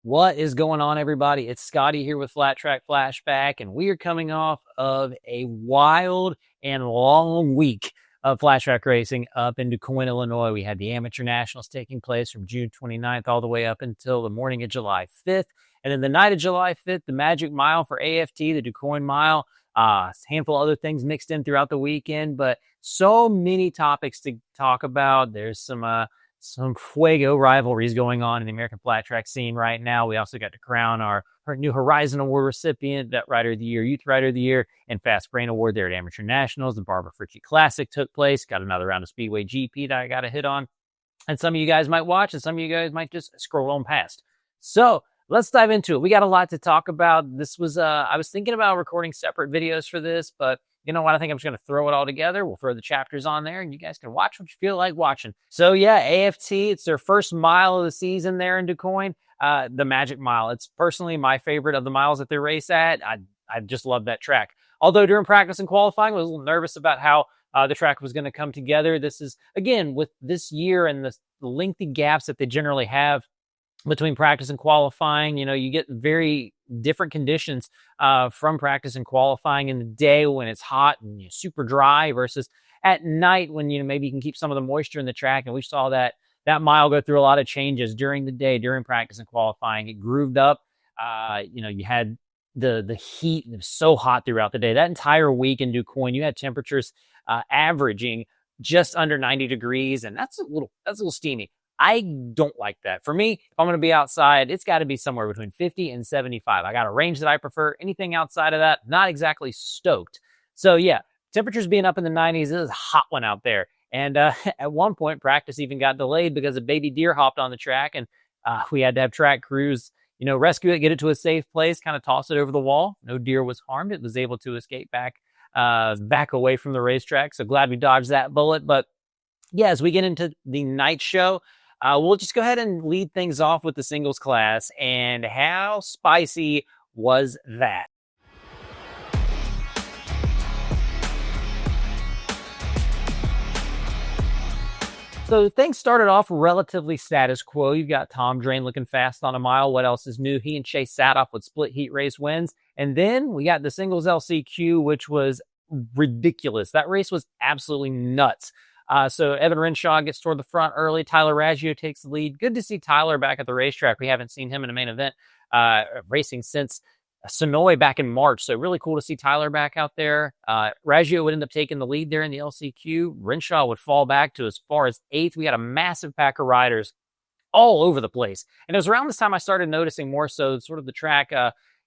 What is going on, everybody? It's Scotty here with Flat Track Flashback, and we are coming off of a wild and long week of flat track racing up into Quoin, Illinois. We had the Amateur Nationals taking place from June 29th all the way up until the morning of July 5th. And then the night of July 5th, the Magic Mile for AFT, the DuQuoin Mile, a handful of other things mixed in throughout the weekend, but so many topics to talk about. There's some fuego rivalries going on in the American flat track scene right now. We also got to crown our new Horizon Award recipient, Vet Rider of the Year, Youth Rider of the Year, and Fast Brain Award there at Amateur Nationals. The Barbara Fritchie Classic took place. Got another round of Speedway GP that I got to hit on. And some of you guys might watch, and some of you guys might just scroll on past. So let's dive into it. We got a lot to talk about. This was, I was thinking about recording separate videos for this, but you know what? I think I'm just going to throw it all together. We'll throw the chapters on there, and you guys can watch what you feel like watching. So, yeah, AFT, it's their first mile of the season there in DuQuoin, the Magic Mile. It's personally my favorite of the miles that they race at. I just love that track. Although during practice and qualifying, I was a little nervous about how the track was going to come together. This is, again, with this year and the lengthy gaps that they generally have between practice and qualifying, you know, you get very different conditions from practice and qualifying in the day when it's hot and super dry versus at night when, you know, maybe you can keep some of the moisture in the track. And we saw that mile go through a lot of changes during the day, during practice and qualifying. It grooved up. You know, you had the heat. It was so hot throughout the day. That entire week in DuQuoin, you had temperatures averaging just under 90 degrees, and that's a little steamy. I don't like that. For me, if I'm going to be outside, it's got to be somewhere between 50 and 75. I got a range that I prefer. Anything outside of that, not exactly stoked. So yeah, temperatures being up in the 90s, it was a hot one out there. And at one point, practice even got delayed because a baby deer hopped on the track, and we had to have track crews, you know, rescue it, get it to a safe place, kind of toss it over the wall. No deer was harmed. It was able to escape back away from the racetrack. So glad we dodged that bullet. But yeah, as we get into the night show, we'll just go ahead and lead things off with the singles class. And how spicy was that? So things started off relatively status quo. You've got Tom Drain looking fast on a mile. What else is new? He and Chase Sadoff with split heat race wins. And then we got the singles LCQ, which was ridiculous. That race was absolutely nuts. So Evan Renshaw gets toward the front early. Tyler Raggio takes the lead. Good to see Tyler back at the racetrack. We haven't seen him in a main event racing since Sonoy back in March. So really cool to see Tyler back out there. Raggio would end up taking the lead there in the LCQ. Renshaw would fall back to as far as 8th. We had a massive pack of riders all over the place. And it was around this time I started noticing more so sort of the track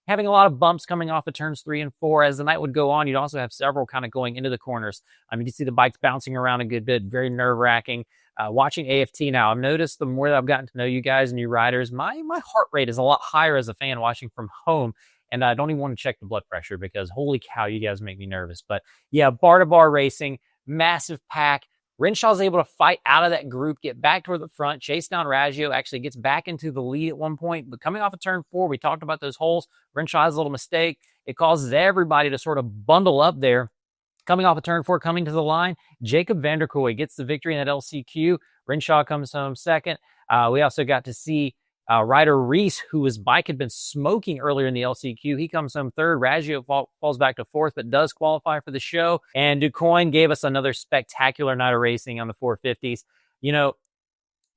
having a lot of bumps coming off of turns 3 and 4. As the night would go on, you'd also have several kind of going into the corners. You can see the bikes bouncing around a good bit, very nerve-wracking. Watching AFT now, I've noticed the more that I've gotten to know you guys and you riders, my heart rate is a lot higher as a fan watching from home. And I don't even want to check the blood pressure because holy cow, you guys make me nervous. But yeah, bar-to-bar racing, massive pack. Renshaw's able to fight out of that group, get back toward the front, chase down Raggio, actually gets back into the lead at one point. But coming off of turn 4, we talked about those holes. Renshaw has a little mistake. It causes everybody to sort of bundle up there. Coming off of turn 4, coming to the line, Jacob Vanderkooy gets the victory in that LCQ. Renshaw comes home second. We also got to see Ryder Reese, whose bike had been smoking earlier in the LCQ. He comes home third. Raggio falls back to 4th, but does qualify for the show. And DuQuoin gave us another spectacular night of racing on the 450s. You know,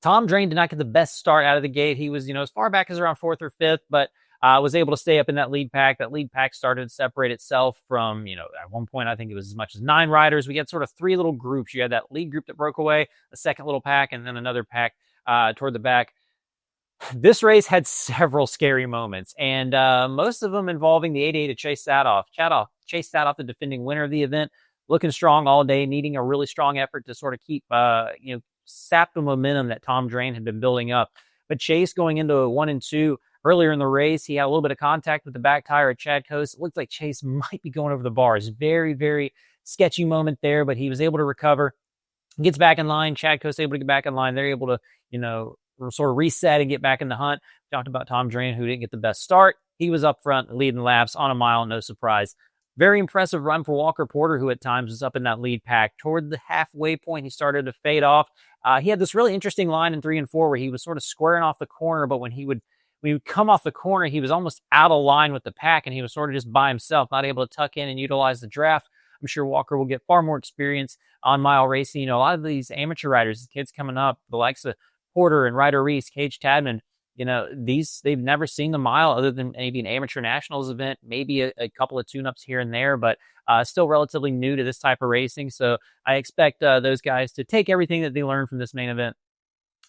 Tom Drain did not get the best start out of the gate. He was, you know, as far back as around 4th or 5th, but was able to stay up in that lead pack. That lead pack started to separate itself from, you know, at one point, I think it was as much as 9 riders. We had sort of 3 little groups. You had that lead group that broke away, a second little pack, and then another pack toward the back. This race had several scary moments, and most of them involving the 88 of Chase Sadoff. Chase Sadoff, the defending winner of the event, looking strong all day, needing a really strong effort to sort of keep, sap the momentum that Tom Drain had been building up. But Chase going into 1 and 2 earlier in the race, he had a little bit of contact with the back tire of Chad Coase. It looked like Chase might be going over the bars. Very, very sketchy moment there, but he was able to recover. Gets back in line. Chad Coase able to get back in line. They're able to, sort of reset and get back in the hunt. Talked about Tom Drain, who didn't get the best start. He was up front, leading laps on a mile, no surprise. Very impressive run for Walker Porter, who at times was up in that lead pack. Toward the halfway point, he started to fade off. He had this really interesting line in 3 and 4 where he was sort of squaring off the corner, but when he would when he would come off the corner, he was almost out of line with the pack, and he was sort of just by himself, not able to tuck in and utilize the draft. I'm sure Walker will get far more experience on mile racing. A lot of these amateur riders, kids coming up, the likes of Porter and Ryder Reese, Cage Tadman, they've never seen the mile other than maybe an amateur nationals event, maybe a couple of tune-ups here and there, but still relatively new to this type of racing. So I expect those guys to take everything that they learned from this main event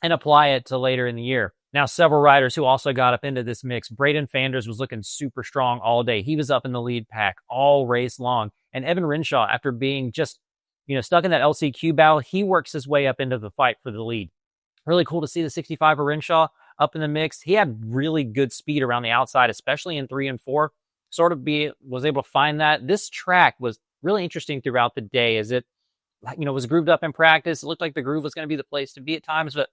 and apply it to later in the year. Now, several riders who also got up into this mix. Braden Fanders was looking super strong all day. He was up in the lead pack all race long. And Evan Renshaw, after being just, stuck in that LCQ battle, he works his way up into the fight for the lead. Really cool to see the 65 of Renshaw up in the mix. He had really good speed around the outside, especially in 3 and 4. Was able to find that. This track was really interesting throughout the day as it, was grooved up in practice. It looked like the groove was going to be the place to be at times, but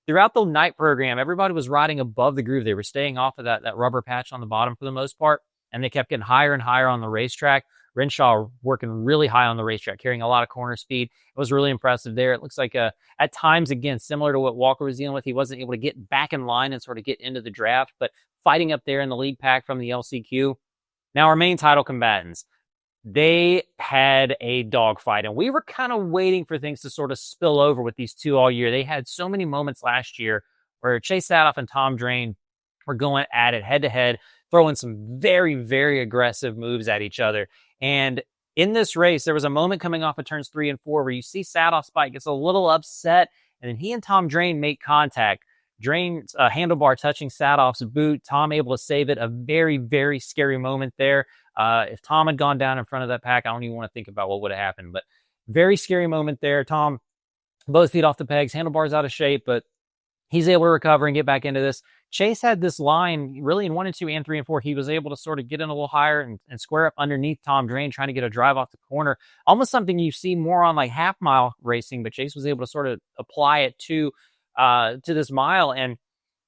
throughout the night program, everybody was riding above the groove. They were staying off of that rubber patch on the bottom for the most part, and they kept getting higher and higher on the racetrack. Renshaw working really high on the racetrack, carrying a lot of corner speed. It was really impressive there. It looks like at times, again, similar to what Walker was dealing with, he wasn't able to get back in line and sort of get into the draft, but fighting up there in the lead pack from the LCQ. Now, our main title combatants, they had a dogfight, and we were kind of waiting for things to sort of spill over with these two all year. They had so many moments last year where Chase Sadoff and Tom Drain were going at it head-to-head, throwing some very, very aggressive moves at each other. And in this race, there was a moment coming off of turns 3 and 4 where you see Sadoff's bike gets a little upset, and then he and Tom Drain make contact. Drain's handlebar touching Sadoff's boot. Tom able to save it. A very, very scary moment there. If Tom had gone down in front of that pack, I don't even want to think about what would have happened. But very scary moment there. Tom, both feet off the pegs, handlebars out of shape, but he's able to recover and get back into this. Chase had this line really in 1 and 2 and 3 and 4. He was able to sort of get in a little higher and square up underneath Tom Drain, trying to get a drive off the corner. Almost something you see more on like half mile racing, but Chase was able to sort of apply it to this mile. And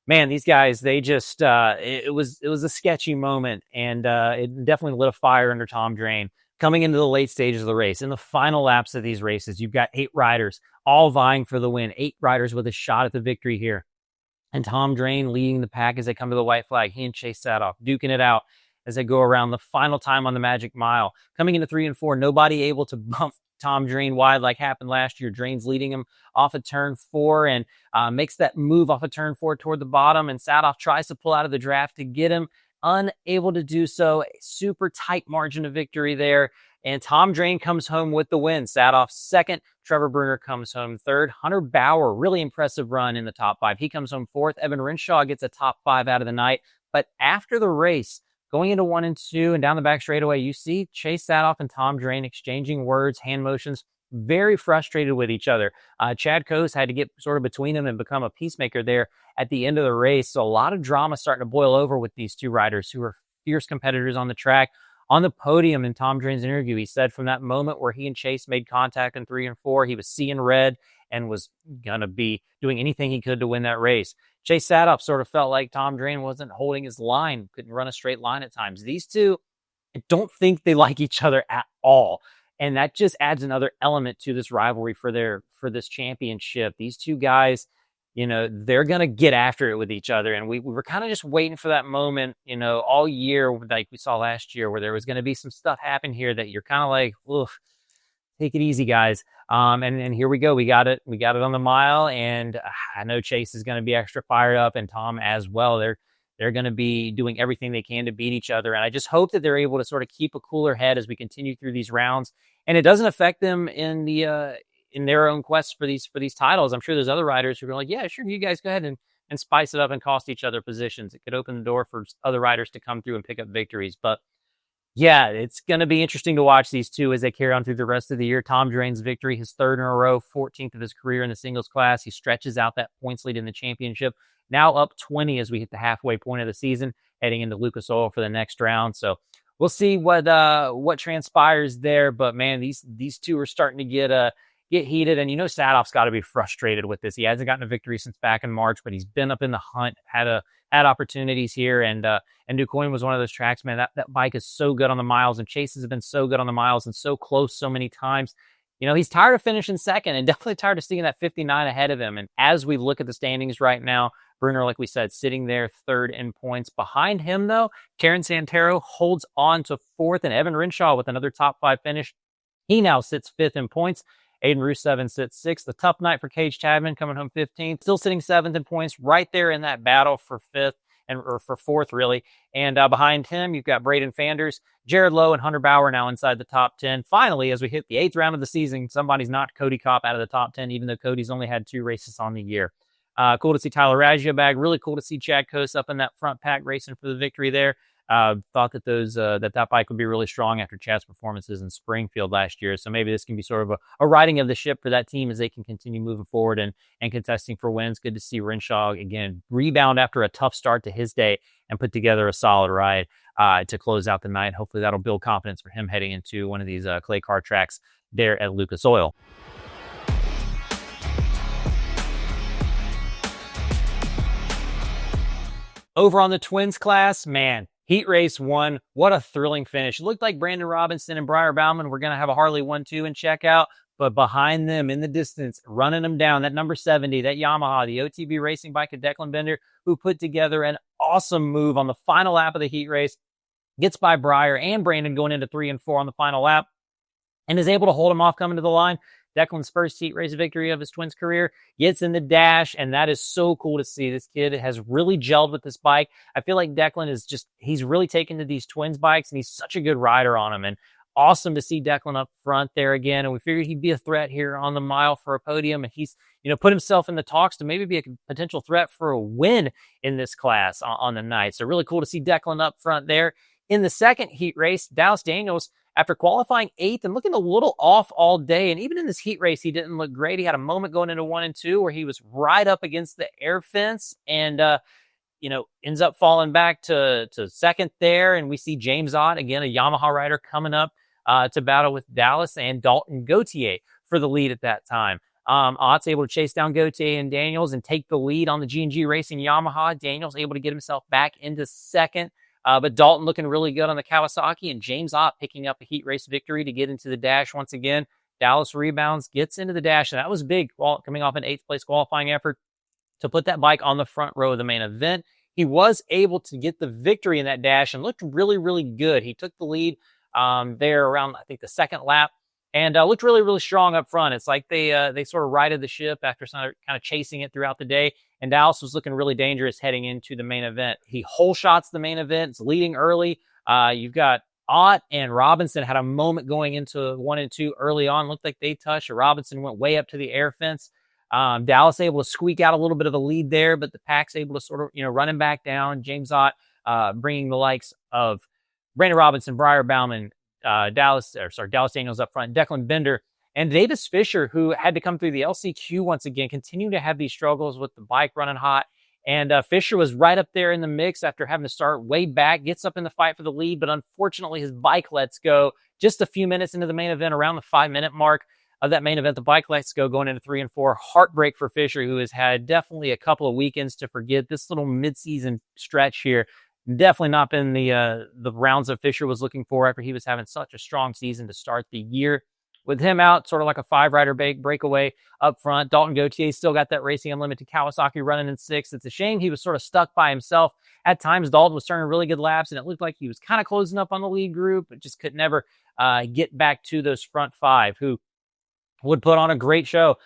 man, these guys, they just, it was a sketchy moment, and it definitely lit a fire under Tom Drain. Coming into the late stages of the race, in the final laps of these races, you've got 8 riders all vying for the win, 8 riders with a shot at the victory here. And Tom Drain leading the pack as they come to the white flag. He and Chase Sadoff duking it out as they go around the final time on the Magic Mile. Coming into 3 and 4, nobody able to bump Tom Drain wide like happened last year. Drain's leading him off of turn 4 and makes that move off of turn 4 toward the bottom, and Sadoff tries to pull out of the draft to get him. Unable to do so. A super tight margin of victory there. And Tom Drain comes home with the win. Sadoff second. Trevor Bruner comes home third. Hunter Bauer, really impressive run in the top 5. He comes home fourth. Evan Renshaw gets a top 5 out of the night. But after the race, going into 1 and 2 and down the back straightaway, you see Chase Sadoff and Tom Drain exchanging words, hand motions, very frustrated with each other. Chad Coase had to get sort of between them and become a peacemaker there at the end of the race. So a lot of drama starting to boil over with these two riders who are fierce competitors on the track. On the podium in Tom Drain's interview, he said from that moment where he and Chase made contact in 3 and 4, he was seeing red and was going to be doing anything he could to win that race. Chase Sadoff sort of felt like Tom Drain wasn't holding his line, couldn't run a straight line at times. These two, I don't think they like each other at all. And that just adds another element to this rivalry for this championship. These two guys, they're going to get after it with each other. And we were kind of just waiting for that moment, all year, like we saw last year, where there was going to be some stuff happen here that you're kind of like, oof, take it easy, guys. And here we go. We got it on the mile. And I know Chase is going to be extra fired up, and Tom as well. They're going to be doing everything they can to beat each other. And I just hope that they're able to sort of keep a cooler head as we continue through these rounds. And it doesn't affect them in their own quest for these titles. I'm sure there's other riders who are like, yeah, sure, you guys go ahead and spice it up and cost each other positions. It could open the door for other riders to come through and pick up victories. But yeah, it's going to be interesting to watch these two as they carry on through the rest of the year. Tom Drain's victory, his 3rd in a row, 14th of his career in the singles class. He stretches out that points lead in the championship. Now up 20 as we hit the halfway point of the season, heading into Lucas Oil for the next round. So we'll see what transpires there. But man, these two are starting to get heated, and Sadoff's got to be frustrated with this. He hasn't gotten a victory since back in March, but he's been up in the hunt, had opportunities here, and Quoin was one of those tracks, man. That bike is so good on the miles, and Chase has been so good on the miles and so close so many times. He's tired of finishing second and definitely tired of seeing that 59 ahead of him. And as we look at the standings right now, Bruner, like we said, sitting there third in points. Behind him, though, Terran Santero holds on to fourth, and Evan Renshaw with another top 5 finish. He now sits fifth in points. Aiden Rusev sits sixth. A tough night for Cage Chapman, coming home 15th. Still sitting seventh in points, right there in that battle for fifth, or for fourth, really. And behind him, you've got Braden Fanders, Jared Lowe, and Hunter Bauer now inside the top 10. Finally, as we hit the 8th round of the season, somebody's knocked Cody Kopp out of the top 10, even though Cody's only had 2 races on the year. Cool to see Tyler Raggio back. Really cool to see Chad Coase up in that front pack racing for the victory there. Thought that that bike would be really strong after Chad's performances in Springfield last year. So maybe this can be sort of a riding of the ship for that team as they can continue moving forward and contesting for wins. Good to see Renshaw, again, rebound after a tough start to his day and put together a solid ride to close out the night. Hopefully that'll build confidence for him heading into one of these clay car tracks there at Lucas Oil. Over on the Twins class, man, Heat Race 1, what a thrilling finish. It looked like Brandon Robinson and Briar Bauman were going to have a Harley 1-2 and check out, but behind them in the distance, running them down, that number 70, that Yamaha, the OTB racing bike of Declan Bender, who put together an awesome move on the final lap of the Heat Race, gets by Briar and Brandon going into 3 and 4 on the final lap, and is able to hold him off coming to the line. Declan's first Heat Race victory of his Twins career, gets in the dash, and that is so cool to see. This kid has really gelled with this bike. I feel like Declan he's really taken to these Twins bikes, and he's such a good rider on them. And awesome to see Declan up front there again. And we figured he'd be a threat here on the mile for a podium, and he's put himself in the talks to maybe be a potential threat for a win in this class on the night. So really cool to see Declan up front there. In the second Heat Race, Dallas Daniels, after qualifying 8th and looking a little off all day, and even in this Heat Race, he didn't look great. He had a moment going into 1 and 2 where he was right up against the air fence and, ends up falling back to second there. And we see James Ott, again, a Yamaha rider, coming up to battle with Dallas and Dalton Gauthier for the lead at that time. Ott's able to chase down Gauthier and Daniels and take the lead on the G&G Racing Yamaha. Daniels able to get himself back into second. But Dalton looking really good on the Kawasaki, and James Ott picking up a Heat Race victory to get into the dash once again. Dallas rebounds, gets into the dash, and that was big, coming off an 8th place qualifying effort to put that bike on the front row of the main event. He was able to get the victory in that dash and looked really, really good. He took the lead there around, I think, the second lap, and looked really, really strong up front. It's like they sort of righted the ship after kind of chasing it throughout the day. And Dallas was looking really dangerous heading into the main event. He hole shots the main event. It's leading early. You've got Ott and Robinson had a moment going into 1 and 2 early on. Looked like they touched. Robinson went way up to the air fence. Dallas able to squeak out a little bit of a lead there, but the pack's able to sort of, run him back down. James Ott bringing the likes of Brandon Robinson, Briar Bauman, Dallas Daniels up front, Declan Bender, and Davis Fisher, who had to come through the LCQ once again, continuing to have these struggles with the bike running hot. And Fisher was right up there in the mix after having to start way back, gets up in the fight for the lead, but unfortunately his bike lets go just a few minutes into the main event, around the 5-minute mark of that main event. The bike lets go going into 3 and 4. Heartbreak for Fisher, who has had definitely a couple of weekends to forget. This little midseason stretch here, definitely not been the rounds that Fisher was looking for after he was having such a strong season to start the year. With him out, sort of like a 5-rider breakaway up front. Dalton Gauthier still got that Racing Unlimited Kawasaki running in 6th. It's a shame he was sort of stuck by himself. At times, Dalton was turning really good laps, and it looked like he was kind of closing up on the lead group, but just could never get back to those front 5, who would put on a great show.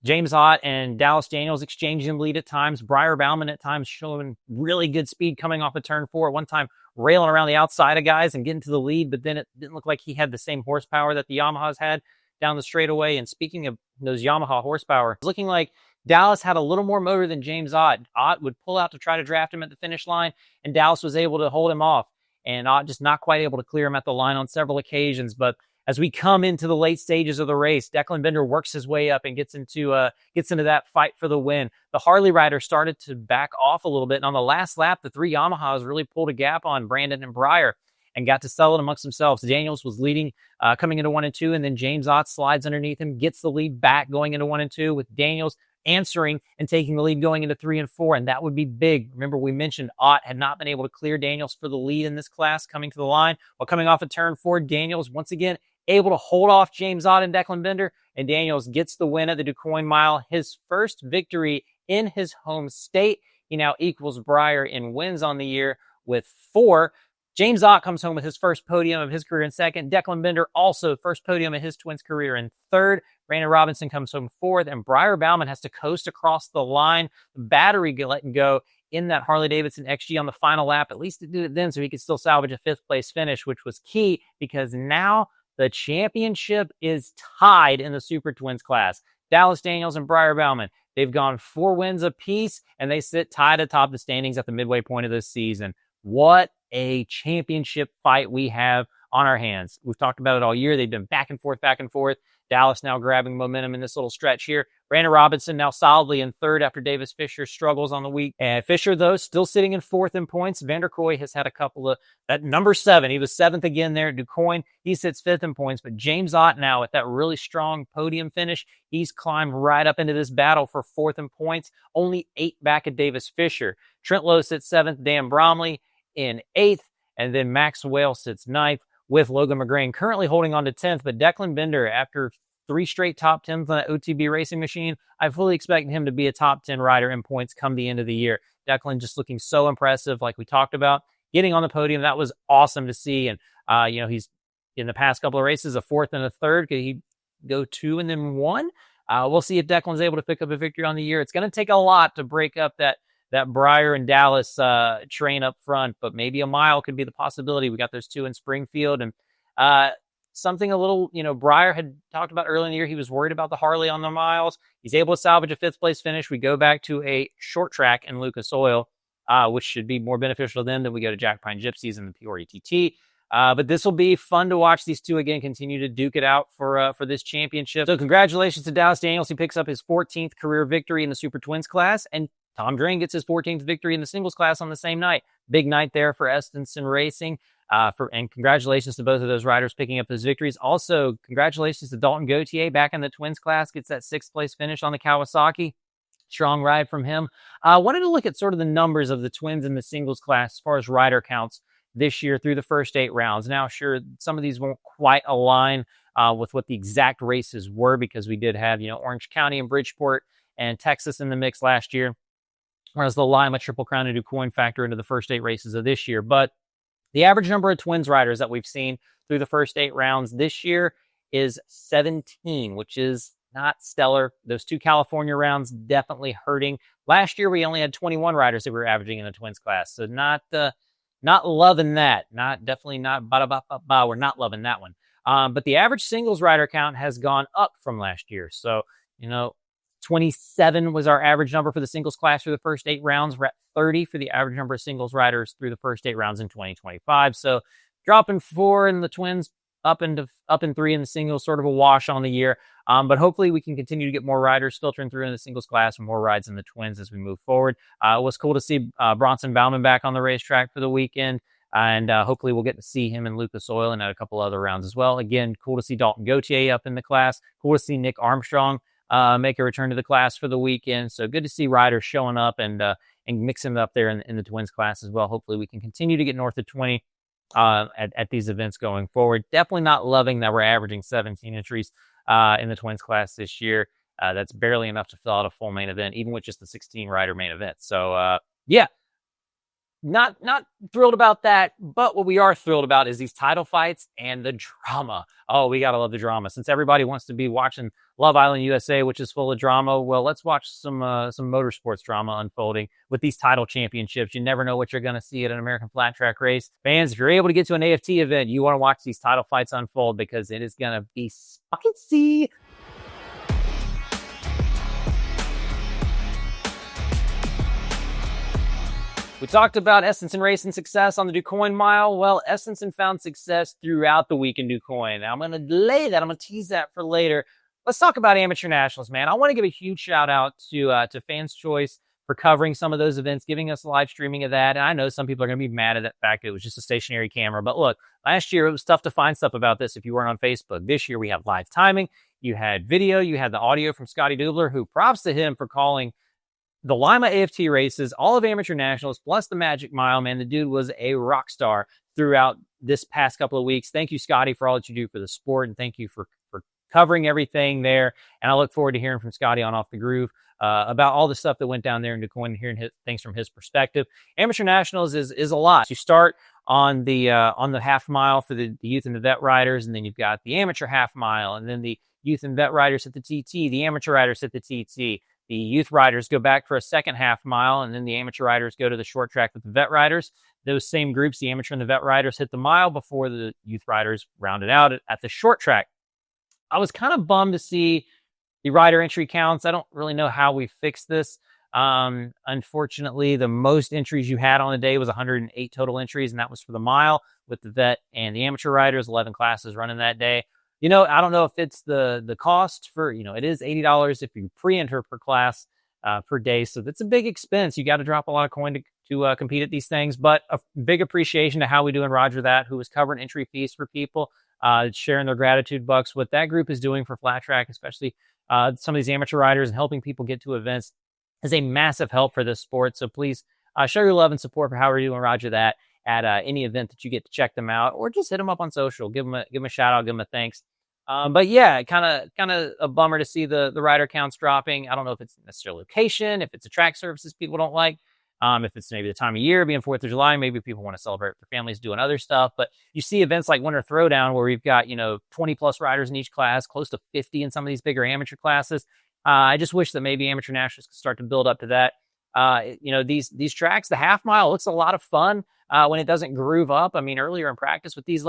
James Ott and Dallas Daniels exchanging the lead at times. Briar Bauman at times showing really good speed coming off of turn 4. At one time, railing around the outside of guys and getting to the lead, but then it didn't look like he had the same horsepower that the Yamahas had down the straightaway. And speaking of those Yamaha horsepower, it's looking like Dallas had a little more motor than James Ott. Ott would pull out to try to draft him at the finish line, and Dallas was able to hold him off. And Ott just not quite able to clear him at the line on several occasions. But as we come into the late stages of the race, Declan Bender works his way up and gets into that fight for the win. The Harley rider started to back off a little bit, and on the last lap, the 3 Yamahas really pulled a gap on Brandon and Briar and got to settle it amongst themselves. Daniels was leading coming into 1 and 2, and then James Ott slides underneath him, gets the lead back going into 1 and 2, with Daniels answering and taking the lead going into 3 and 4, and that would be big. Remember, we mentioned Ott had not been able to clear Daniels for the lead in this class coming to the line. While coming off of turn 4, Daniels once again able to hold off James Ott and Declan Bender, and Daniels gets the win at the Du Quoin Mile, his first victory in his home state. He now equals Breyer in wins on the year with 4. James Ott comes home with his first podium of his career in second. Declan Bender also first podium of his Twins career in third. Brandon Robinson comes home fourth, and Breyer Bauman has to coast across the line. The battery letting go in that Harley-Davidson XG on the final lap, at least it did it then, so he could still salvage a 5th place finish, which was key because now the championship is tied in the Super Twins class. Dallas Daniels and Breyer Bauman, they've gone 4 wins apiece, and they sit tied atop the standings at the midway point of this season. What a championship fight we have on our hands. We've talked about it all year. They've been back and forth, back and forth. Dallas now grabbing momentum in this little stretch here. Brandon Robinson now solidly in third after Davis Fisher struggles on the week. And Fisher, though, still sitting in fourth in points. Vanderkoy has had a couple of, that number 7, he was 7th again there. DuQuoin, he sits 5th in points. But James Ott now with that really strong podium finish, he's climbed right up into this battle for 4th in points, only 8 back at Davis Fisher. Trent Lowe sits 7th, Dan Bromley in 8th, and then Max Whale sits 9th. With Logan McGrain currently holding on to 10th, but Declan Bender, after 3 straight top 10s on that OTB racing machine, I fully expect him to be a top 10 rider in points come the end of the year. Declan just looking so impressive, like we talked about, getting on the podium. That was awesome to see. And, he's in the past couple of races, a 4th and a 3rd. Could he go 2 and then 1? We'll see if Declan's able to pick up a victory on the year. It's going to take a lot to break up that Breyer and Dallas train up front, but maybe a mile could be the possibility. We got those 2 in Springfield, and something a little, Breyer had talked about earlier in the year. He was worried about the Harley on the miles. He's able to salvage a 5th place finish. We go back to a short track in Lucas Oil, which should be more beneficial than we go to Jack Pine Gypsies and the Peoria TT. But this will be fun to watch these 2 again continue to duke it out for this championship. So congratulations to Dallas Daniels. He picks up his 14th career victory in the Super Twins class, and Tom Drain gets his 14th victory in the singles class on the same night. Big night there for Estenson Racing. And congratulations to both of those riders picking up those victories. Also, congratulations to Dalton Gauthier back in the Twins class. Gets that 6th place finish on the Kawasaki. Strong ride from him. I wanted to look at sort of the numbers of the Twins in the singles class as far as rider counts this year through the first 8 rounds. Now, sure, some of these won't quite align with what the exact races were because we did have, Orange County and Bridgeport and Texas in the mix last year, whereas the Lima, Triple Crown, and DuQuoin factor into the first 8 races of this year. But the average number of Twins riders that we've seen through the first 8 rounds this year is 17, which is not stellar. Those 2 California rounds definitely hurting. Last year, we only had 21 riders that we were averaging in the Twins class. So not loving that. Definitely not. We're not loving that one. But the average singles rider count has gone up from last year. So, 27 was our average number for the singles class through the first 8 rounds. We're at 30 for the average number of singles riders through the first 8 rounds in 2025. So dropping 4 in the Twins, up and 3 in the singles, sort of a wash on the year. But hopefully we can continue to get more riders filtering through in the singles class and more rides in the Twins as we move forward. It was cool to see Bronson Bauman back on the racetrack for the weekend. And hopefully we'll get to see him in Lucas Oil and at a couple other rounds as well. Again, cool to see Dalton Gauthier up in the class. Cool to see Nick Armstrong make a return to the class for the weekend. So good to see riders showing up and mixing it up there in the Twins class as well. Hopefully we can continue to get north of 20 at these events going forward. Definitely not loving that we're averaging 17 entries in the Twins class this year. That's barely enough to fill out a full main event, even with just the 16 rider main event. So not thrilled about that, but what we are thrilled about is these title fights and the drama. Oh, we gotta love the drama. Since everybody wants to be watching Love Island USA, which is full of drama, well, let's watch some motorsports drama unfolding with these title championships. You never know what you're gonna see at an American flat track race. Fans, if you're able to get to an AFT event, you want to watch these title fights unfold because it is gonna be spicy. We talked about Estenson Racing success on the DuQuoin Mile. Well, Estenson found success throughout the week in DuQuoin. Now, I'm going to delay that. I'm going to tease that for later. Let's talk about Amateur Nationals, man. I want to give a huge shout out to Fans Choice for covering some of those events, giving us live streaming of that. And I know some people are going to be mad at that fact it was just a stationary camera. But look, last year it was tough to find stuff about this if you weren't on Facebook. This year we have live timing. You had video. You had the audio from Scotty Dubler, who props to him for calling the Lima AFT races, all of Amateur Nationals, plus the Magic Mile. Man, the dude was a rock star throughout this past couple of weeks. Thank you, Scotty, for all that you do for the sport, and thank you for covering everything there. And I look forward to hearing from Scotty on Off the Groove about all the stuff that went down there in Quoin, hearing things from his perspective. Amateur Nationals is a lot. You start on the half mile for the youth and the vet riders, and then you've got the amateur half mile, and then the youth and vet riders at the TT, the amateur riders at the TT. The youth riders go back for a second half mile, and then the amateur riders go to the short track with the vet riders. Those same groups, the amateur and the vet riders, hit the mile before the youth riders rounded out at the short track. I was kind of bummed to see the rider entry counts. I don't really know how we fixed this. Unfortunately, the most entries you had on the day was 108 total entries, and that was for the mile with the vet and the amateur riders, 11 classes running that day. I don't know if it's the cost for, it is $80 if you pre-enter per class per day. So that's a big expense. You got to drop a lot of coin to compete at these things, but a big appreciation to how we do and Roger that, who was covering entry fees for people, sharing their gratitude bucks. What that group is doing for Flat Track, especially some of these amateur riders and helping people get to events, is a massive help for this sport. So please show your love and support for how we're doing Roger that at any event that you get to check them out, or just hit them up on social, give them a shout out, give them a thanks. But yeah, kind of a bummer to see the rider counts dropping. I don't know if it's necessarily location, if it's a track surfaces people don't like, if it's maybe the time of year being 4th of July, maybe people want to celebrate with their families doing other stuff. But you see events like Winter Throwdown where we've got 20 plus riders in each class, close to 50 in some of these bigger amateur classes. I just wish that maybe Amateur Nationals could start to build up to that. These tracks, the half mile looks a lot of fun when it doesn't groove up. I mean, earlier in practice with these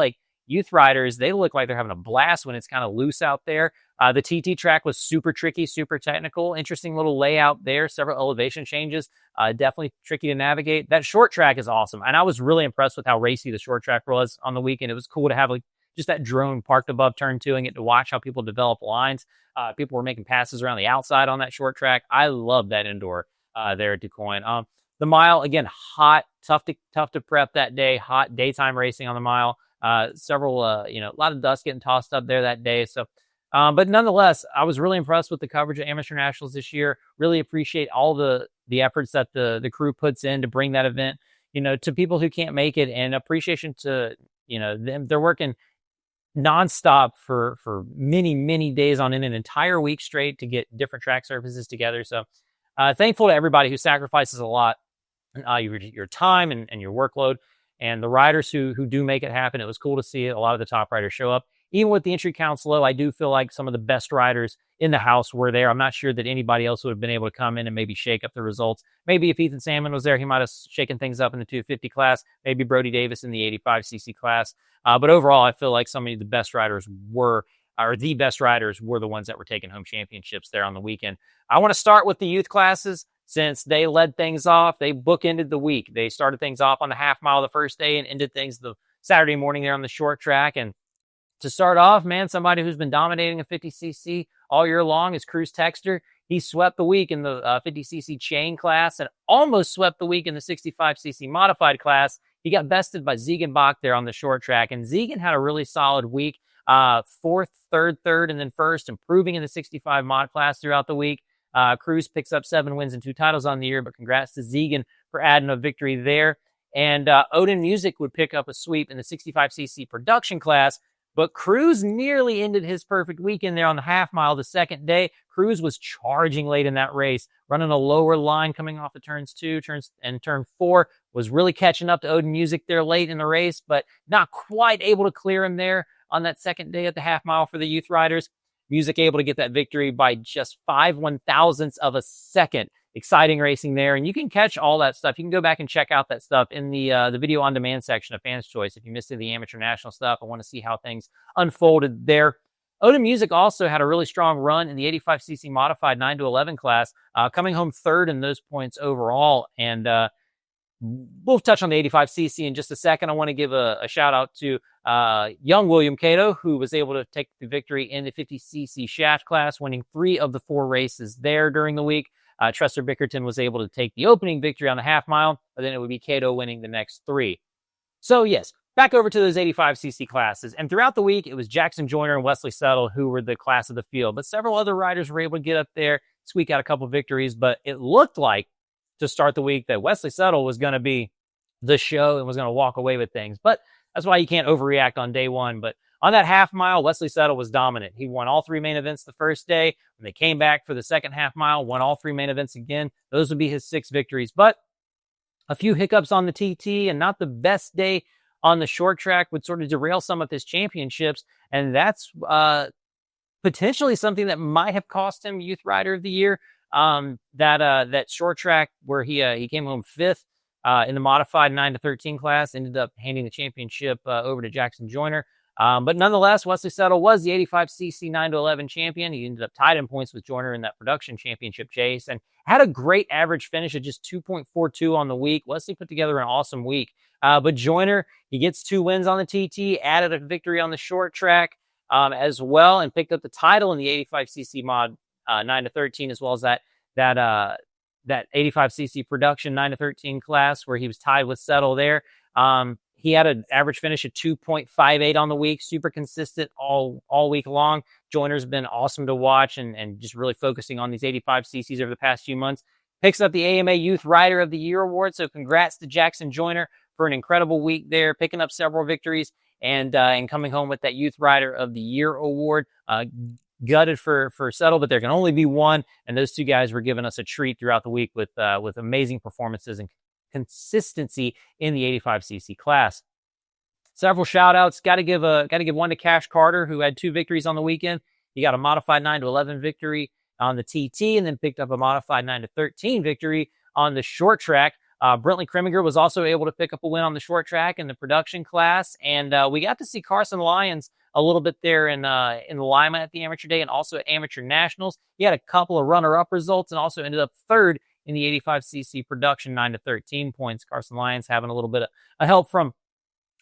youth riders, they look like they're having a blast when it's kind of loose out there. The TT track was super tricky, super technical, interesting little layout there, several elevation changes, definitely tricky to navigate. That short track is awesome. And I was really impressed with how racy the short track was on the weekend. It was cool to have just that drone parked above turn 2 and get to watch how people develop lines. People were making passes around the outside on that short track. I love that indoor there at Quoin. The mile, again, hot, tough to prep that day, hot daytime racing on the mile. A lot of dust getting tossed up there that day. So, but nonetheless, I was really impressed with the coverage of Amateur Nationals this year. Really appreciate all the efforts that the crew puts in to bring that event, to people who can't make it, and appreciation to, them. They're working nonstop for many days on end, an entire week straight to get different track surfaces together. So, thankful to everybody who sacrifices a lot, your time and your workload. And the riders who do make it happen. It was cool to see a lot of the top riders show up. Even with the entry counts low, I do feel like some of the best riders in the house were there. I'm not sure that anybody else would have been able to come in and maybe shake up the results. Maybe if Ethan Salmon was there, he might have shaken things up in the 250 class. Maybe Brody Davis in the 85cc class. But overall, I feel like some of the best riders were the ones that were taking home championships there on the weekend. I want to start with the youth classes. Since they led things off, they bookended the week. They started things off on the half mile the first day and ended things the Saturday morning there on the short track. And to start off, man, somebody who's been dominating a 50cc all year long is Cruz Texter. He swept the week in the 50cc chain class and almost swept the week in the 65cc modified class. He got bested by Zegan Bach there on the short track. And Zegan had a really solid week, 4th, 3rd, and then 1st, improving in the 65 mod class throughout the week. Cruz picks up 7 wins and 2 titles on the year, but congrats to Zegan for adding a victory there. And Odin Music would pick up a sweep in the 65cc production class, but Cruz nearly ended his perfect weekend there on the half mile the second day. Cruz was charging late in that race, running a lower line coming off the turn 4, was really catching up to Odin Music there late in the race, but not quite able to clear him there on that second day at the half mile for the youth riders. Music able to get that victory by just 5/1000ths of a second. Exciting racing there. And you can catch all that stuff. You can go back and check out that stuff in the video on demand section of Fans Choice. If you missed the Amateur National stuff, I want to see how things unfolded there. Odin Music also had a really strong run in the 85cc modified 9-11 class, coming home 3rd in those points overall. And we'll touch on the 85cc in just a second. I want to give a shout out to young William Cato, who was able to take the victory in the 50cc shaft class, winning 3 of the 4 races there during the week. Trester Bickerton was able to take the opening victory on the half mile, but then it would be Cato winning the next 3. So yes, back over to those 85cc classes. And throughout the week, it was Jackson Joyner and Wesley Settle who were the class of the field, but several other riders were able to get up there, squeak out a couple victories, but it looked like to start the week that Wesley Settle was going to be the show and was going to walk away with things. But that's why you can't overreact on day one. But On that half mile, Wesley Settle was dominant. He won all 3 main events the first day. When they came back for the second half mile, won all 3 main events again. Those would be his 6 victories. But a few hiccups on the TT and not the best day on the short track would sort of derail some of his championships. And that's potentially something that might have cost him Youth Rider of the Year. That short track where he came home 5th in the modified 9-13 class, ended up handing the championship over to Jackson Joyner. But nonetheless, Wesley Settle was the 85cc 9-11 champion. He ended up tied in points with Joyner in that production championship chase and had a great average finish of just 2.42 on the week. Wesley put together an awesome week. But Joyner, he gets 2 wins on the TT, added a victory on the short track as well, and picked up the title in the 85cc mod 9-13, as well as that 85cc production 9-13 class where he was tied with Settle there. He had an average finish of 2.58 on the week, super consistent all week long. Joyner's been awesome to watch and just really focusing on these 85cc's over the past few months. Picks up the AMA Youth Rider of the Year award, so congrats to Jackson Joyner for an incredible week there, picking up several victories and coming home with that Youth Rider of the Year award. Gutted for Settle, but there can only be one, and those 2 guys were giving us a treat throughout the week with amazing performances and consistency in the 85cc class. Several shout outs. Got to give one to Cash Carter, who had 2 victories on the weekend. He got a modified 9-11 victory on the TT and then picked up a modified 9-13 victory on the short track. Brentley Kriminger was also able to pick up a win on the short track in the production class. And we got to see Carson Lyons a little bit there in Lima at the amateur day and also at amateur nationals. He had a couple of runner-up results and also ended up 3rd in the 85cc production 9-13 points. Carson Lyons having a little bit of help from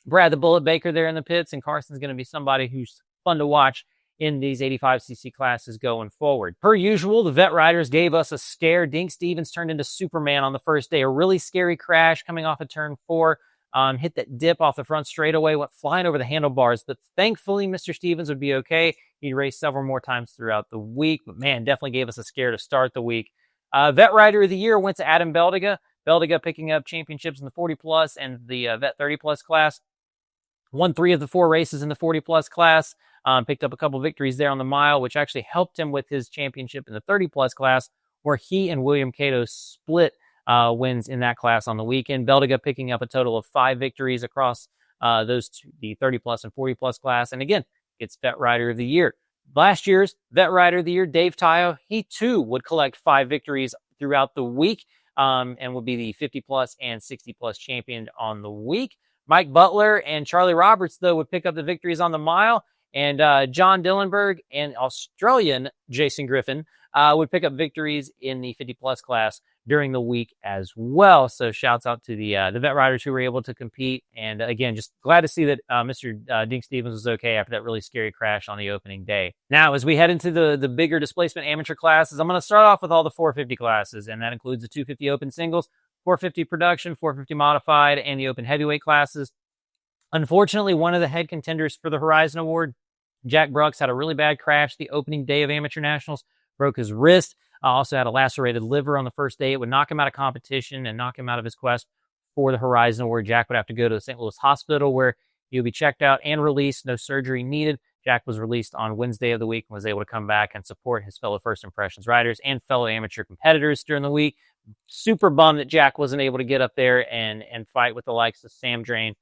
Brad the Bullet Baker there in the pits, and Carson's going to be somebody who's fun to watch in these 85cc classes going forward. Per usual, the vet riders gave us a scare. Dink Stevens turned into Superman on the first day. A really scary crash coming off of turn 4. Hit that dip off the front straightaway, went flying over the handlebars, but thankfully Mr. Stevens would be okay. He raced several more times throughout the week, but man, definitely gave us a scare to start the week. Vet Rider of the Year went to Adam Beldiga. Beldiga picking up championships in the 40 plus and the Vet 30 plus class. Won 3 of the 4 races in the 40 plus class. Picked up a couple victories there on the mile, which actually helped him with his championship in the 30 plus class, where he and William Cato split wins in that class on the weekend. Beldiga picking up a total of 5 victories across those 2, the 30 plus and 40 plus class. And again, it's Vet Rider of the Year. Last year's Vet Rider of the Year, Dave Tayo, he too would collect 5 victories throughout the week and would be the 50 plus and 60 plus champion on the week. Mike Butler and Charlie Roberts, though, would pick up the victories on the mile. And John Dillenberg and Australian Jason Griffin would pick up victories in the 50-plus class during the week as well. So shouts out to the vet riders who were able to compete. And again, just glad to see that Mr. Dink Stevens was okay after that really scary crash on the opening day. Now, as we head into the bigger displacement amateur classes, I'm going to start off with all the 450 classes, and that includes the 250 open singles, 450 production, 450 modified, and the open heavyweight classes. Unfortunately, one of the head contenders for the Horizon Award, Jack Brooks, had a really bad crash the opening day of amateur nationals, broke his wrist, also had a lacerated liver on the first day. It would knock him out of competition and knock him out of his quest for the Horizon Award. Jack would have to go to the St. Louis hospital where he would be checked out and released, no surgery needed. Jack was released on Wednesday of the week and was able to come back and support his fellow First Impressions riders and fellow amateur competitors during the week. Super bummed that Jack wasn't able to get up there and fight with the likes of Sam Drain,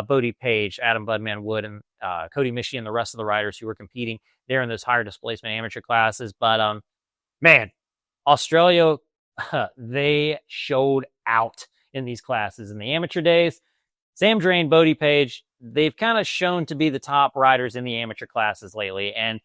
Bodie Page, Adam Budman Wood, and Cody Michie and the rest of the riders who were competing there in those higher displacement amateur classes. But, man, Australia, they showed out in these classes. In the amateur days, Sam Drain, Bodie Page, they've kind of shown to be the top riders in the amateur classes lately. And,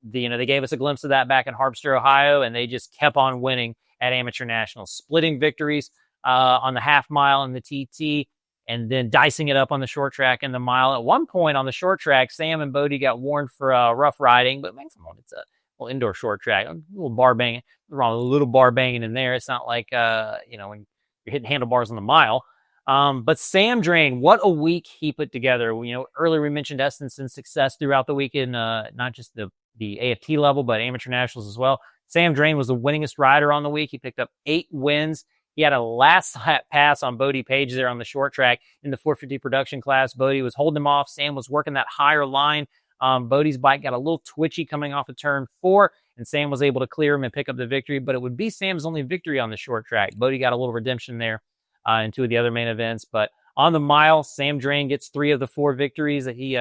they gave us a glimpse of that back in Harpster, Ohio, and they just kept on winning at amateur nationals, splitting victories on the half mile and the TT, and then dicing it up on the short track and the mile. At one point on the short track, Sam and Bodie got warned for rough riding, but man, come on, it's a little indoor short track, a little bar banging, a little bar banging in there. It's not like, when you're hitting handlebars on the mile. But Sam Drain, what a week he put together. Earlier we mentioned Estenson's success throughout the weekend, not just the AFT level, but amateur nationals as well. Sam Drain was the winningest rider on the week. He picked up 8 wins He had a last lap pass on Bodie Page there on the short track in the 450 production class. Bodie was holding him off. Sam was working that higher line. Bodie's bike got a little twitchy coming off of turn 4, and Sam was able to clear him and pick up the victory, but it would be Sam's only victory on the short track. Bodie got a little redemption there in 2 of the other main events, but on the mile, Sam Drain gets 3 of the 4 victories that he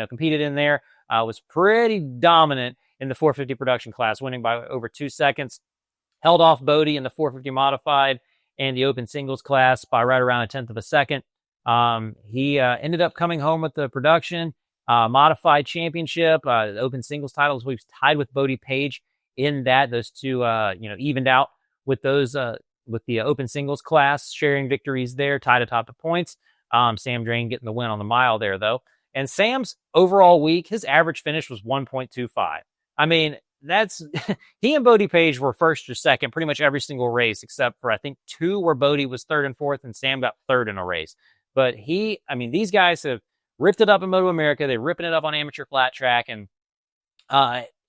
competed in there. Was pretty dominant in the 450 production class, winning by over 2 seconds. Held off Bodie in the 450 modified and the open singles class by right around a 1/10 of a second. He ended up coming home with the production modified championship. The open singles titles, we've tied with Bodie Page in that. Those two, evened out with those with the open singles class, sharing victories there, tied atop the points. Sam Drain getting the win on the mile there, though. And Sam's overall week, his average finish was 1.25. I mean, that's he and Bodie Page were first or second pretty much every single race, except for I think 2 where Bodie was 3rd and 4th, and Sam got 3rd in a race. But these guys have ripped it up in Moto America. They're ripping it up on amateur flat track, and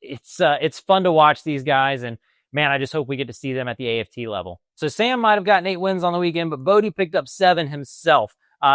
it's fun to watch these guys. And man, I just hope we get to see them at the AFT level. So Sam might have gotten 8 wins on the weekend, but Bodie picked up 7 himself.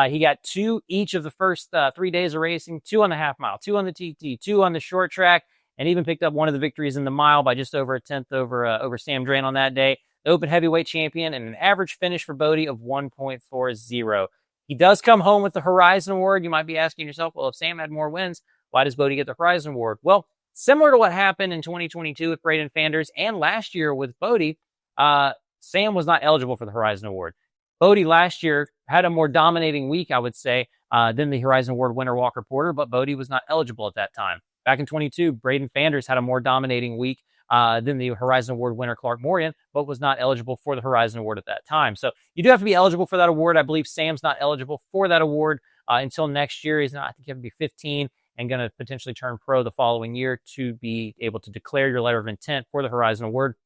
He got 2 each of the first 3 days of racing, 2 on the half mile, 2 on the TT, 2 on the short track, and even picked up one of the victories in the mile by just over a 1/10 over Sam Drain on that day. The open heavyweight champion, and an average finish for Bodie of 1.40. He does come home with the Horizon Award. You might be asking yourself, well, if Sam had more wins, why does Bodie get the Horizon Award? Well, similar to what happened in 2022 with Braden Fanders and last year with Bodie, Sam was not eligible for the Horizon Award. Bodie last year had a more dominating week, I would say, than the Horizon Award winner Walker Porter, but Bodie was not eligible at that time. Back in 22, Braden Fanders had a more dominating week than the Horizon Award winner Clark Morian, but was not eligible for the Horizon Award at that time. So you do have to be eligible for that award. I believe Sam's not eligible for that award until next year. He's not, I think you have to be 15 and going to potentially turn pro the following year to be able to declare your letter of intent for the Horizon Award.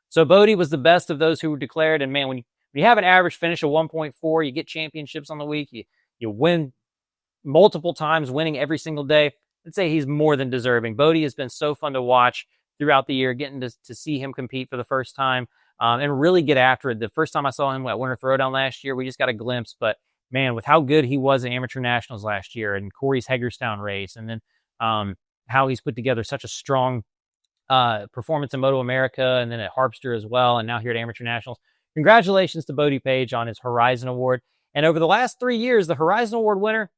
So Bodie was the best of those who were declared. And man, when you have an average finish of 1.4, you get championships on the week, you win multiple times, winning every single day. I'd say he's more than deserving. Bodie has been so fun to watch throughout the year, getting to see him compete for the first time and really get after it. The first time I saw him at Winter Throwdown last year, we just got a glimpse. But man, with how good he was at Amateur Nationals last year and Corey's Hagerstown race, and then how he's put together such a strong performance in Moto America and then at Harpster as well, and now here at Amateur Nationals. Congratulations to Bodie Page on his Horizon Award. And over the last 3 years, the Horizon Award winner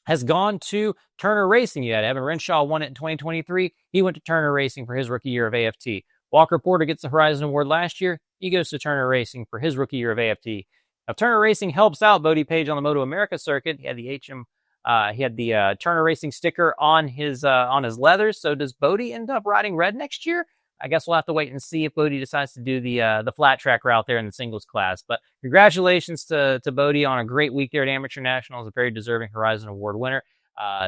has gone to Turner Racing. You had Evan Renshaw won it in 2023. He went to Turner Racing for his rookie year of AFT. Walker Porter gets the Horizon Award last year. He goes to Turner Racing for his rookie year of AFT. Now, Turner Racing helps out Bodie Page on the Moto America circuit. He had the Turner Racing sticker on his leathers. So does Bodie end up riding red next year? I guess we'll have to wait and see if Bodie decides to do the flat track route there in the singles class. But congratulations to Bodie on a great week there at Amateur Nationals, a very deserving Horizon Award winner.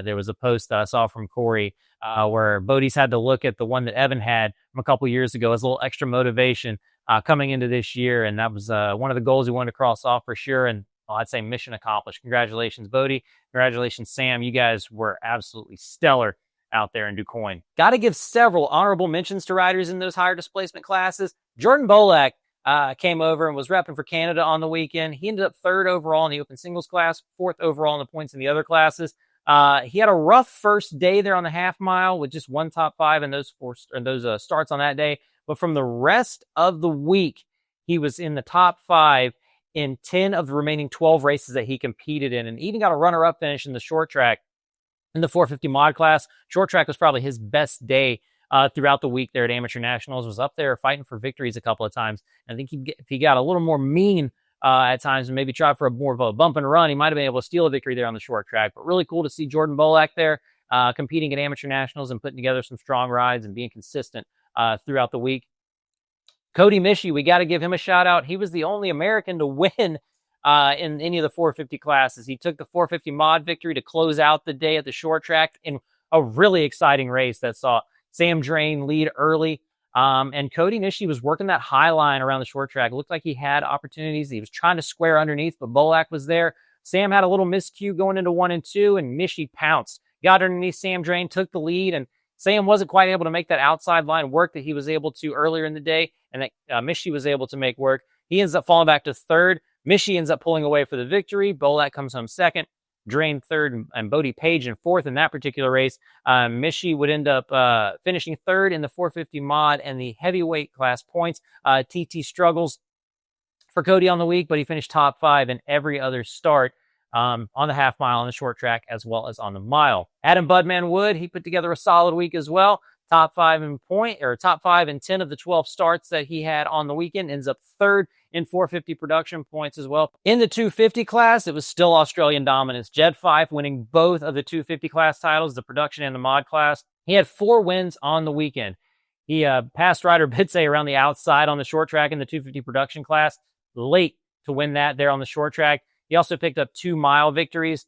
There was a post I saw from Corey where Bodie's had to look at the one that Evan had from a couple years ago as a little extra motivation coming into this year. And that was one of the goals he wanted to cross off for sure. And I'd say mission accomplished. Congratulations, Bodie. Congratulations, Sam. You guys were absolutely stellar out there in DuQuoin. Got to give several honorable mentions to riders in those higher displacement classes. Jordan Bolak came over and was repping for Canada on the weekend. He ended up 3rd overall in the open singles class, 4th overall in the points in the other classes. He had a rough first day there on the half mile with just 1 top 5 in those starts on that day. But from the rest of the week, he was in the top 5 in 10 of the remaining 12 races that he competed in, and even got a runner-up finish in the short track. In the 450 mod class, short track was probably his best day throughout the week there at Amateur Nationals. Was up there fighting for victories a couple of times. I think if he got a little more mean at times and maybe tried for more of a bump and run, he might have been able to steal a victory there on the short track. But really cool to see Jordan Bolak there competing at Amateur Nationals and putting together some strong rides and being consistent throughout the week. Cody Mishi, we got to give him a shout out. He was the only American to win in any of the 450 classes. He took the 450 mod victory to close out the day at the short track in a really exciting race that saw Sam Drain lead early. And Cody Nishi was working that high line around the short track. It looked like he had opportunities. He was trying to square underneath, but Bolak was there. Sam had a little miscue going into 1 and 2, and Nishi pounced, got underneath Sam Drain, took the lead, and Sam wasn't quite able to make that outside line work that he was able to earlier in the day, and that Mishi was able to make work. He ends up falling back to third. Mishi ends up pulling away for the victory. Bolak comes home second. Drain third, and Bodie Page in fourth in that particular race. Mishi would end up finishing third in the 450 mod and the heavyweight class points. TT struggles for Cody on the week, but he finished top 5 in every other start on the half mile, on the short track, as well as on the mile. Adam Budman Wood, he put together a solid week as well. Top 5 in 10 of the 12 starts that he had on the weekend. Ends up third in 450 production points as well. In the 250 class, it was still Australian dominance. Jed Fife winning both of the 250 class titles, the production and the mod class. He had 4 wins on the weekend. He passed Ryder Bitze around the outside on the short track in the 250 production class, late to win that there on the short track. He also picked up 2 mile victories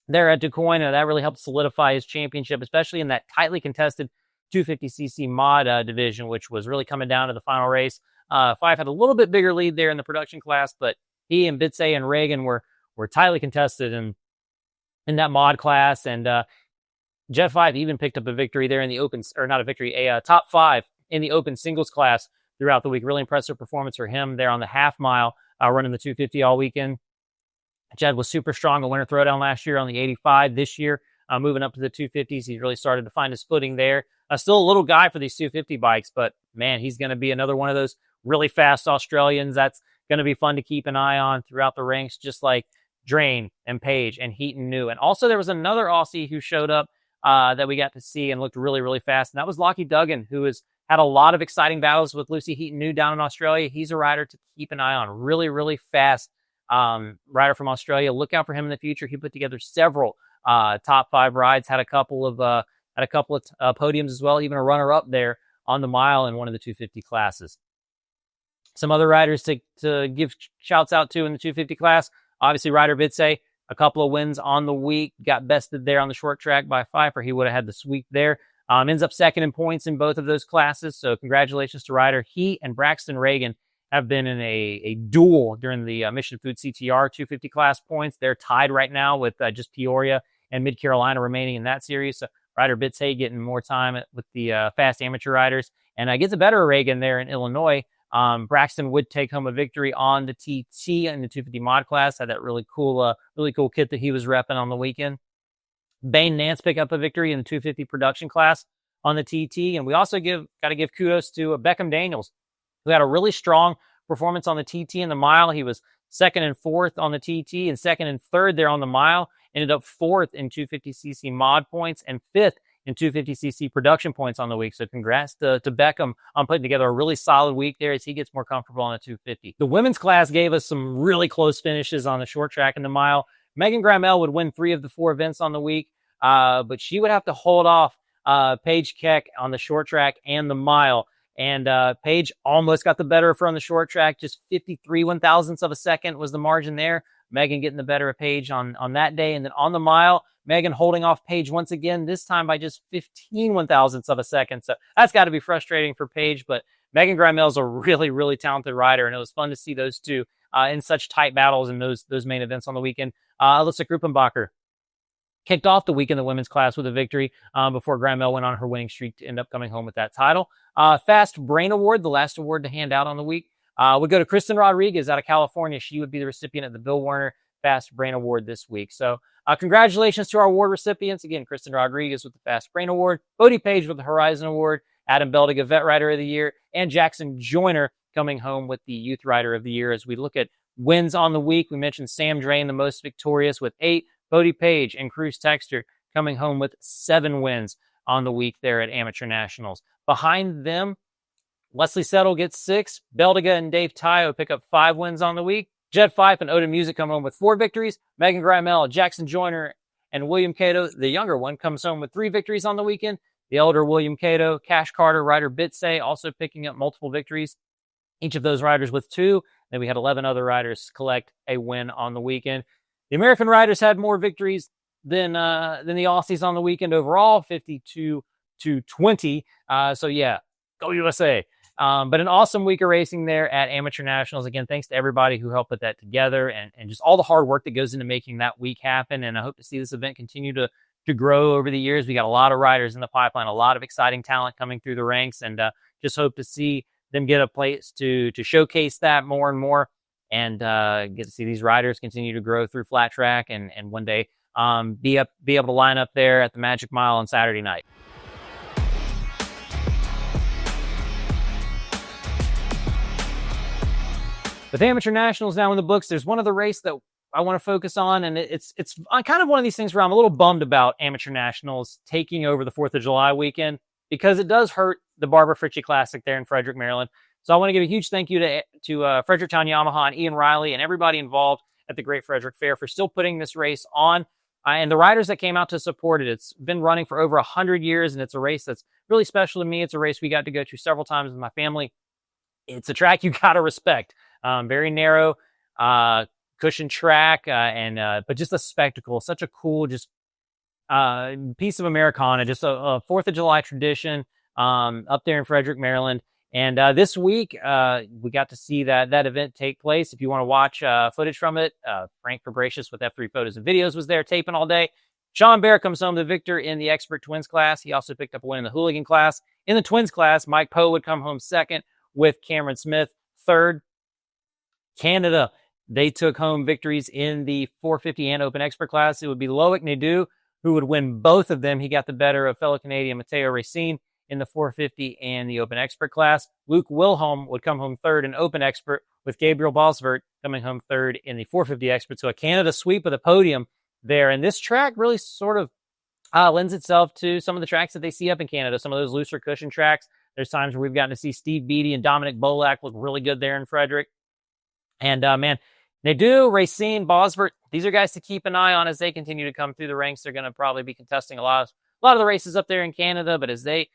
there at Quoin, and that really helped solidify his championship, especially in that tightly contested 250cc mod division, which was really coming down to the final race. Fife had a little bit bigger lead there in the production class, but he and Bitze and Reagan were tightly contested in that mod class. And Jeff Fife even picked up a victory there in the open, or not a victory, a top 5 in the open singles class throughout the week. Really impressive performance for him there on the half mile, running the 250 all weekend. Jed was super strong a winter throwdown last year on the 85. This year, moving up to the 250s, he's really started to find his footing there. Still a little guy for these 250 bikes, but man, he's going to be another one of those really fast Australians that's going to be fun to keep an eye on throughout the ranks, just like Drain and Page and Heaton New. And also there was another Aussie who showed up that we got to see and looked really, really fast, and that was Lockie Duggan, who has had a lot of exciting battles with Lucy Heaton New down in Australia. He's a rider to keep an eye on. Really, really fast rider from Australia. Look out for him in the future. He put together several top 5 rides, had a couple of podiums as well, even a runner-up there on the mile in one of the 250 classes. Some other riders to give shouts out to in the 250 class. Obviously, Ryder Bitze, a couple of wins on the week. Got bested there on the short track by Pfeiffer. He would have had the sweep there. Ends up second in points in both of those classes. So congratulations to Ryder. He and Braxton Reagan have been in a duel during the Mission Food CTR 250 class points. They're tied right now with just Peoria and Mid-Carolina remaining in that series. So Ryder Bitze getting more time with the fast amateur riders, and gets a better Reagan there in Illinois. Braxton would take home a victory on the TT in the 250 mod class. Had that really cool kit that he was repping on the weekend. Bane Nance pick up a victory in the 250 production class on the TT, and we also got to give kudos to Beckham Daniels, who had a really strong performance on the TT and the mile. He was second and fourth on the TT and second and third there on the mile. Ended up fourth in 250cc mod points and fifth in 250cc production points on the week. So congrats to Beckham on putting together a really solid week there as he gets more comfortable on the 250. The women's class gave us some really close finishes on the short track and the mile. Megan Grammel would win 3 of the 4 events on the week, but she would have to hold off Paige Keck on the short track and the mile. And Paige almost got the better of her on the short track. Just 53 one-thousandths of a second was the margin there. Megan getting the better of Paige on that day. And then on the mile, Megan holding off Paige once again, this time by just 15 one-thousandths of a second. So that's got to be frustrating for Paige. But Megan Grammel is a really, really talented rider, and it was fun to see those two in such tight battles in those main events on the weekend. Alyssa Gruppenbacher kicked off the week in the women's class with a victory before Grammel went on her winning streak to end up coming home with that title. Fast Brain Award, the last award to hand out on the week, would go to Kristen Rodriguez out of California. She would be the recipient of the Bill Werner Fast Brain Award this week. So congratulations to our award recipients. Again, Kristen Rodriguez with the Fast Brain Award, Bodie Page with the Horizon Award, Adam Beldiga Vet Rider of the Year, and Jackson Joyner coming home with the Youth Rider of the Year. As we look at wins on the week, we mentioned Sam Drain, the most victorious with 8, Bodie Page and Cruz Texter coming home with 7 wins on the week there at Amateur Nationals. Behind them, Leslie Settle gets 6. Beldiga and Dave Tayo pick up 5 wins on the week. Jed Fife and Odin Music come home with 4 victories. Megan Grammel, Jackson Joyner, and William Cato, the younger one, comes home with 3 victories on the weekend. The elder William Cato, Cash Carter, Ryder Bitze also picking up multiple victories. Each of those riders with 2. Then we had 11 other riders collect a win on the weekend. The American riders had more victories than the Aussies on the weekend overall, 52-20. So yeah, go USA. But an awesome week of racing there at Amateur Nationals. Again, thanks to everybody who helped put that together and just all the hard work that goes into making that week happen. And I hope to see this event continue to grow over the years. We got a lot of riders in the pipeline, a lot of exciting talent coming through the ranks, and just hope to see them get a place to showcase that more and more, and get to see these riders continue to grow through flat track, and one day be able to line up there at the Magic Mile on Saturday night. With Amateur Nationals now in the books, there's one other race that I want to focus on, and it's kind of one of these things where I'm a little bummed about Amateur Nationals taking over the 4th of July weekend, because it does hurt the Barbara Fritchie Classic there in Frederick, Maryland. So I want to give a huge thank you to Fredericktown Yamaha and Ian Riley and everybody involved at the Great Frederick Fair for still putting this race on, and the riders that came out to support it. It's been running for over 100 years, and it's a race that's really special to me. It's a race we got to go to several times with my family. It's a track you got to respect. Very narrow, cushion track, but just a spectacle. Such a cool, just piece of Americana, just a 4th of July tradition up there in Frederick, Maryland. And this week, we got to see that event take place. If you want to watch footage from it, Frank Fabricius with F3 Photos and Videos was there taping all day. Sean Bear comes home the victor in the Expert Twins class. He also picked up a win in the Hooligan class. In the Twins class, Mike Poe would come home second with Cameron Smith third. Canada, they took home victories in the 450 and Open Expert class. It would be Loic Nadeau who would win both of them. He got the better of fellow Canadian Matteo Racine in the 450 and the Open Expert class. Luke Wilhelm would come home third in Open Expert, with Gabriel Bosvert coming home third in the 450 Expert. So a Canada sweep of the podium there. And this track really sort of lends itself to some of the tracks that they see up in Canada, some of those looser cushion tracks. There's times where we've gotten to see Steve Beattie and Dominic Bolak look really good there in Frederick. And, man, Nadeau, Racine, Bosvert, these are guys to keep an eye on as they continue to come through the ranks. They're going to probably be contesting a lot of the races up there in Canada, but as they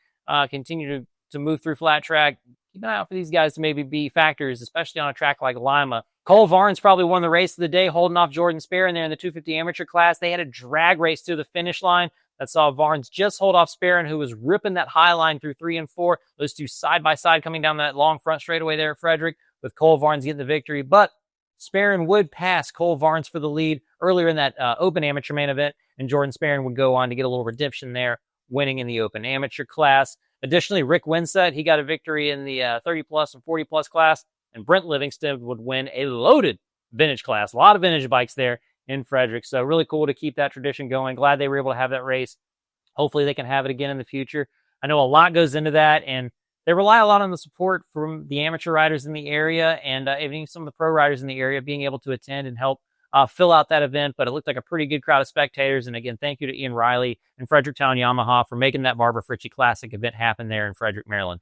continue to move through flat track, keep an eye out for these guys to maybe be factors, especially on a track like Lima. Cole Varnes probably won the race of the day, holding off Jordan Sparron there in the 250 amateur class. They had a drag race to the finish line that saw Varnes just hold off Sparron, who was ripping that high line through 3 and 4. Those two side by side coming down that long front straightaway there at Frederick, with Cole Varnes getting the victory. But Sparron would pass Cole Varnes for the lead earlier in that Open Amateur main event, and Jordan Sparron would go on to get a little redemption there, winning in the Open Amateur class. Additionally, Rick Winsett, he got a victory in the 30-plus and 40-plus class, and Brent Livingston would win a loaded vintage class. A lot of vintage bikes there in Frederick, so really cool to keep that tradition going. Glad they were able to have that race. Hopefully they can have it again in the future. I know a lot goes into that, and they rely a lot on the support from the amateur riders in the area, and even some of the pro riders in the area being able to attend and help fill out that event. But it looked like a pretty good crowd of spectators. And again, thank you to Ian Riley and Fredericktown Yamaha for making that Barbara Fritchie Classic event happen there in Frederick, Maryland.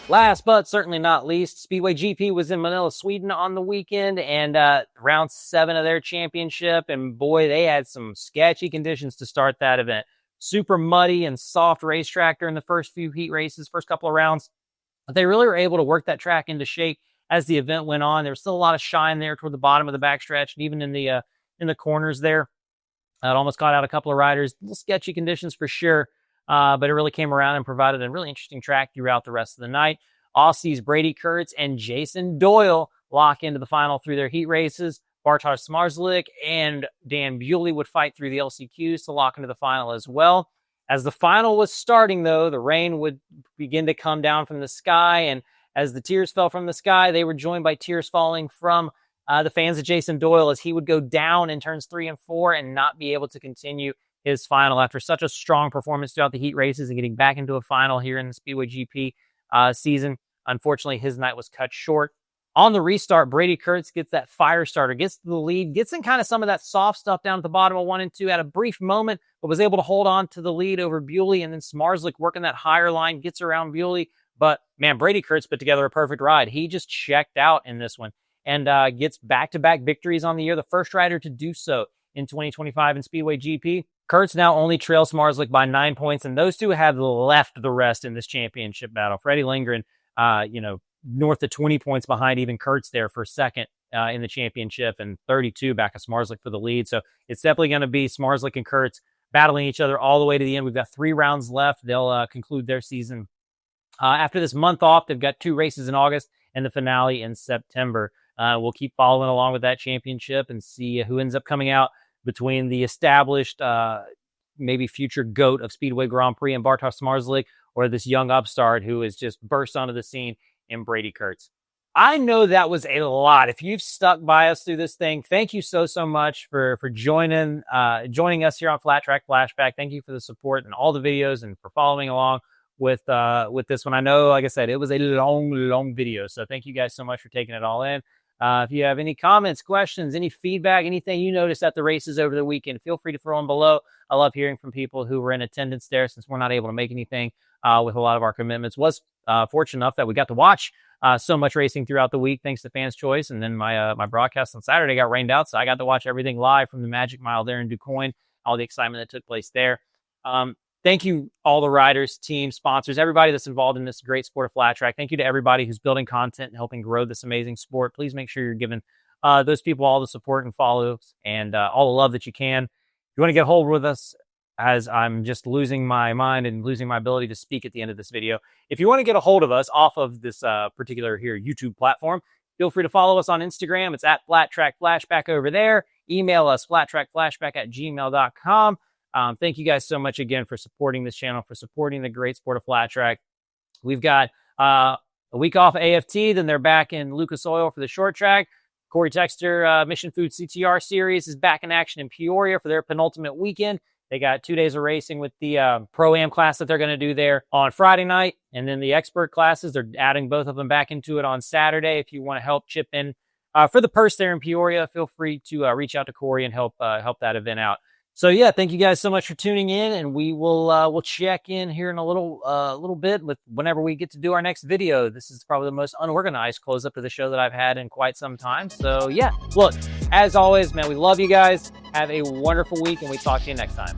Last but certainly not least, Speedway GP was in Manila, Sweden on the weekend, and round 7 of their championship. And boy, they had some sketchy conditions to start that event. Super muddy and soft racetrack during the first few heat races, first couple of rounds. But they really were able to work that track into shape as the event went on. There was still a lot of shine there toward the bottom of the backstretch, and even in the corners there. It almost caught out a couple of riders. A little sketchy conditions for sure. But it really came around and provided a really interesting track throughout the rest of the night. Aussies Brady Kurtz and Jason Doyle lock into the final through their heat races. Bartosz Smarzlik and Dan Bewley would fight through the LCQs to lock into the final as well. As the final was starting, though, the rain would begin to come down from the sky, and as the tears fell from the sky, they were joined by tears falling from the fans of Jason Doyle as he would go down in turns 3 and 4 and not be able to continue his final after such a strong performance throughout the heat races and getting back into a final here in the Speedway GP season. Unfortunately, his night was cut short. On the restart, Brady Kurtz gets that fire starter, gets to the lead, gets in kind of some of that soft stuff down at the bottom of 1 and 2, had a brief moment, but was able to hold on to the lead over Bewley, and then Smarzlik working that higher line, gets around Bewley. But, man, Brady Kurtz put together a perfect ride. He just checked out in this one and gets back-to-back victories on the year, the first rider to do so in 2025 in Speedway GP. Kurtz now only trails Smarzlik by 9 points, and those two have left the rest in this championship battle. Freddie Lindgren, north of 20 points behind even Kurtz there for second in the championship, and 32 back of Smarzlik for the lead. So it's definitely going to be Smarzlik and Kurtz battling each other all the way to the end. We've got 3 rounds left. They'll conclude their season. After this month off, they've got 2 races in August and the finale in September. We'll keep following along with that championship and see who ends up coming out between the established maybe future GOAT of Speedway Grand Prix and Bartosz Zmarzlik, or this young upstart who has just burst onto the scene in Brady Kurtz. I know that was a lot. If you've stuck by us through this thing, thank you so much for joining us here on Flat Track Flashback. Thank you for the support and all the videos and for following along with this one. I know, like I said, it was a long video, so thank you guys so much for taking it all in. If you have any comments, questions, any feedback, anything you noticed at the races over the weekend, feel free to throw them below. I love hearing from people who were in attendance there, since we're not able to make anything with a lot of our commitments. Was fortunate enough that we got to watch so much racing throughout the week, thanks to fans' choice. And then my broadcast on Saturday got rained out, so I got to watch everything live from the Magic Mile there in DuQuoin, all the excitement that took place there. Thank you, all the riders, team, sponsors, everybody that's involved in this great sport of flat track. Thank you to everybody who's building content and helping grow this amazing sport. Please make sure you're giving those people all the support and follows and all the love that you can. If you want to get a hold with us, as I'm just losing my mind and losing my ability to speak at the end of this video, if you want to get a hold of us off of this particular here YouTube platform, feel free to follow us on Instagram. It's at Flat Track Flashback over there. Email us, flattrackflashback@gmail.com. Thank you guys so much again for supporting this channel, for supporting the great sport of flat track. We've got a week off AFT, then they're back in Lucas Oil for the short track. Corey Texter Mission Food CTR Series is back in action in Peoria for their penultimate weekend. They got 2 days of racing with the Pro-Am class that they're going to do there on Friday night. And then the expert classes, they're adding both of them back into it on Saturday. If you want to help chip in for the purse there in Peoria, feel free to reach out to Corey and help that event out. So yeah, thank you guys so much for tuning in, and we will we'll check in here in a little bit with whenever we get to do our next video. This is probably the most unorganized close up to the show that I've had in quite some time. So yeah, look, as always, man, we love you guys. Have a wonderful week, and we talk to you next time.